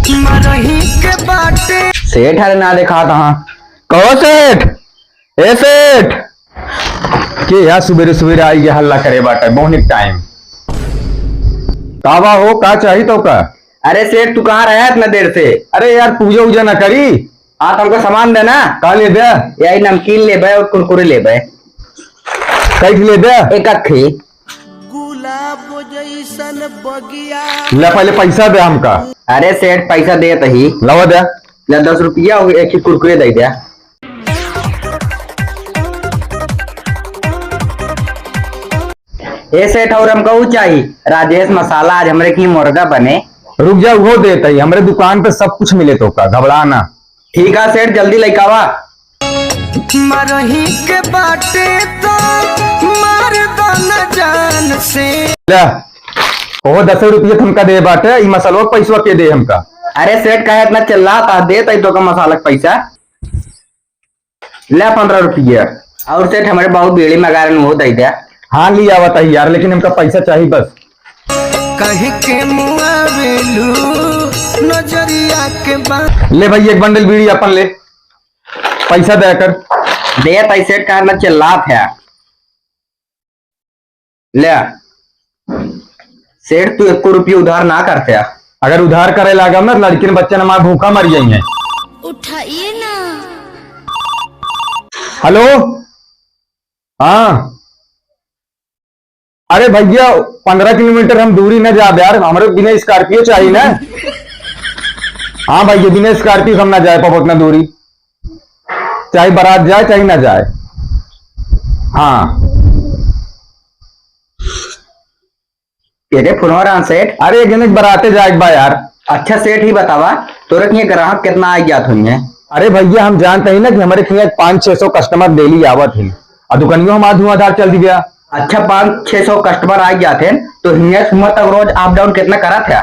मरही के बाटे सेठ हरे ना देखा था। कहो सेठ, ए सेठ के यार सुबेरे सुबेरे आई के हल्ला करे बाटे बहुत टाइम कावा हो का चाहिए तो का। अरे सेठ तू कहाँ रहा है इतना देर से? अरे यार पूजा उजा ना करी। हाँ तो हमको सामान देना। का ले दे? यही नमकीन ले भाई और कुरकुरे ले भाई। कई ले दे? एक अखी। गुलाब जैसन बगिया। ले पहले पैसा दे हमका। अरे सेठ पैसा दे तही। लवा दे। ले 10 रुपया हो एक ही कुरकुरे दे दिया। ए सेठ और हमको चाहिए राजेश मसाला, आज हमरे की मुर्गा बने। रुक जा वो देता ही हमरे दुकान पे सब कुछ मिले तो का घबराना। ठीक है सेठ जल्दी लेकावा। मरही के बाटे तो मार दो न जान से। ले ओ 10 रुपये तुमका दे बाटे ई मसाला पैसा के दे हमका। अरे सेठ कहे इतना चिल्ला था दे तई तो का मसाला का पैसा ले 15 रुपया। और सेठ हमारे बहुत बेड़ी मगारन हो दे दिया। हाँ लिया आवता ही यार लेकिन हमका पैसा चाहिए बस। कहीं के मुआ वेलू नजरिया के बात। ले भाई एक बंडल बीड़ी अपन ले पैसा देकर दे तई सेठ कहे ना चिल्ला था। ले सेठ तू 1 रुपया उधार ना करते। अगर उधार करे लागा ना लड़की ने बच्चे न भूखा मर जाई है। उठाइए ना। हेलो हाँ अरे भैया 15 किलोमीटर हम दूरी न जा यार हमारे बिना स्कॉर्पियो चाहिए ना। हाँ भैया बिना स्कॉर्पियो हम ना जाए पाओ उतना दूरी चाहे बारात जाए चाहे ना जाए। हाँ सेठ अरे गणेश बराते जाए बा यार। अच्छा सेठ ही बतावा तोरे के ग्राहक कितना आ जात हुई है? अरे भैया हम जानते हैं ना कि हमारे 500-600 कस्टमर डेली आवत है और दुकानियों हम धुआंधार चल दी गया। अच्छा 500-600 कस्टमर आ जाते हैं तो हिंगे सुबह तक रोज अप डाउन कितना करा था?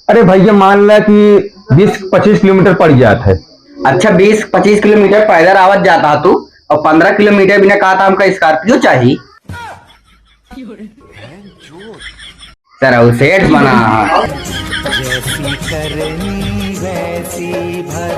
अरे भैया मान ला कि 20-25 किलोमीटर पड़ जाता है। अच्छा 20-25 किलोमीटर पैदल आवत जाता तू और 15 किलोमीटर बिना कहा था हमका स्कॉर्पियो चाहिए। सर सेठ बना। जैसी करनी वैसी भर।